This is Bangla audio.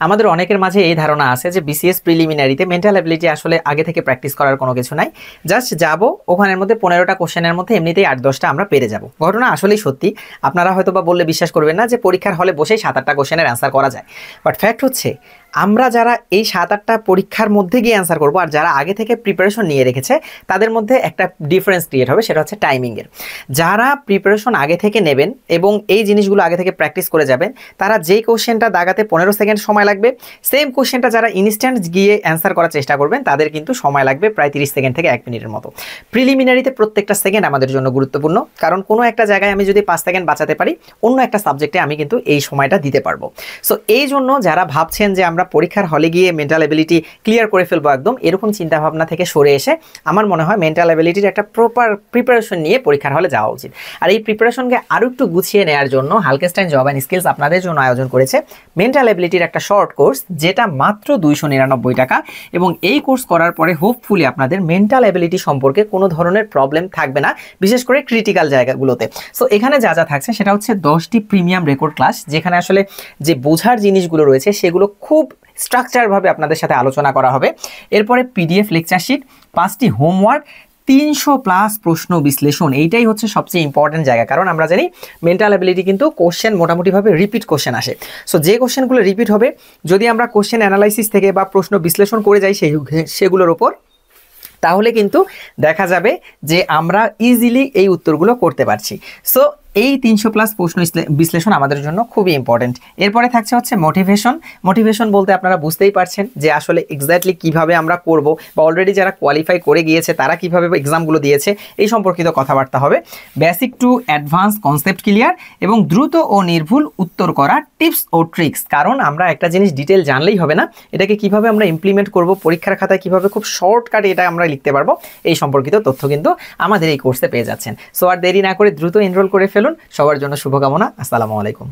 আমাদের অনেকের মাঝে এই ধারণা আছে যে বিসিএস প্রিলিমিনারিতে মেন্টাল অ্যাবিলিটি আসলে আগে থেকে প্র্যাকটিস করার কোনো কিছু নাই, জাস্ট যাব ওখানের মধ্যে 15টা কোশ্চেনের মধ্যে এমনিতেই 8-10টা আমরা পেরে যাব। ঘটনা আসলেই সত্যি, আপনারা হয়তো বা বললে বিশ্বাস করবেন না যে পরীক্ষার হলে বসেই 7-8টা কোশ্চেনের অ্যান্সার করা যায়। বাট ফ্যাক্ট হচ্ছে আমরা যারা এই 7-8টা পরীক্ষার মধ্যে গিয়ে অ্যান্সার করবো আর যারা আগে থেকে প্রিপারেশন নিয়ে রেখেছে তাদের মধ্যে একটা ডিফারেন্স ক্রিয়েট হবে, সেটা হচ্ছে টাইমিংয়ের। যারা প্রিপারেশন আগে থেকে নেবেন এবং এই জিনিসগুলো আগে থেকে প্র্যাকটিস করে যাবেন, তারা যেই কোশ্চেনটা দাগাতে 15 সেকেন্ড সময় লাগবে, সেম কোশ্চেনটা যারা ইনস্ট্যান্ট গিয়ে অ্যান্সার করার চেষ্টা করবেন তাদের কিন্তু সময় লাগবে প্রায় 30 সেকেন্ড থেকে 1 মিনিটের মতো। প্রিলিমিনারিতে প্রত্যেকটা সেকেন্ড আমাদের জন্য গুরুত্বপূর্ণ, কারণ কোনো একটা জায়গায় আমি যদি 5 সেকেন্ড বাঁচাতে পারি, অন্য একটা সাবজেক্টে আমি কিন্তু এই সময়টা দিতে পারবো। সো এই জন্য যারা ভাবছেন যে আমরা পরীক্ষার হলে গিয়ে মেন্টাল অ্যাবিলিটি ক্লিয়ার করে ফেলবো একদম, এরকম চিন্তাভাবনা থেকে সরে এসে আমার মনে হয় মেন্টাল অ্যাবিলিটির একটা প্রপার প্রিপারেশন নিয়ে পরীক্ষার হলে যাওয়া উচিত। আর এই প্রিপারেশনকে আরও একটু গুছিয়ে নেওয়ার জন্য হালকেস্টাইন জব অ্যান্ড স্কিলস আপনাদের জন্য আয়োজন করেছে মেন্টাল অ্যাবিলিটির একটা শর্ট কোর্স, যেটা মাত্র 299 টাকা। এবং এই কোর্স করার পরে হোপফুলি আপনাদের মেন্টাল অ্যাবিলিটি সম্পর্কে কোনো ধরনের প্রবলেম থাকবে না, বিশেষ করে ক্রিটিক্যাল জায়গাগুলোতে। সো এখানে যা যা থাকছে সেটা হচ্ছে 10টি প্রিমিয়াম রেকর্ড ক্লাস, যেখানে আসলে যে বোঝার জিনিসগুলো রয়েছে সেগুলো খুব স্ট্রাকচারভাবে আপনাদের সাথে আলোচনা করা হবে। এরপরে পিডিএফ লেকচার শিট, 5টি হোমওয়ার্ক, 300+ প্রশ্ন বিশ্লেষণ। এইটাই হচ্ছে সবচেয়ে ইম্পর্টেন্ট জায়গা, কারণ আমরা জানি মেন্টাল অ্যাবিলিটি কিন্তু কোশ্চেন মোটামুটিভাবে রিপিট কোশ্চেন আসে। সো যে কোশ্চেনগুলো রিপিট হবে, যদি আমরা কোশ্চেন অ্যানালাইসিস থেকে বা প্রশ্ন বিশ্লেষণ করে যাই সেগুলোর ওপর, তাহলে কিন্তু দেখা যাবে যে আমরা ইজিলি এই উত্তরগুলো করতে পারছি। সো এই 300+ প্রশ্ন বিশ্লেষণ আমাদের জন্য খুবই ইম্পর্টেন্ট। এরপরে থাকছে হচ্ছে মোটিভেশন বলতে আপনারা বুঝতেই পারছেন যে আসলে এক্স্যাক্টলি কিভাবে আমরা করব, বা অলরেডি যারা কোয়ালিফাই করে গিয়েছে তারা কিভাবে এক্সামগুলো দিয়েছে এই সম্পর্কিত কথাবার্তা হবে। Basic to advance concept clear এবং দ্রুত ও নির্ভুল উত্তর করা টিপস ও ট্রিক্স। কারণ আমরা একটা জিনিস ডিটেল জানলেই হবে না, এটাকে কিভাবে আমরা ইমপ্লিমেন্ট করব, পরীক্ষার খাতায় কিভাবে খুব শর্টকাটে এটা আমরা লিখতে পারবো, এই সম্পর্কিত তথ্য কিন্তু আমাদের এই কোর্সে পেয়ে যাচ্ছেন। সো আর দেরি না করে দ্রুত এনরোল করে ফেলুন। সবার জন্য শুভকামনা। আসসালামু আলাইকুম।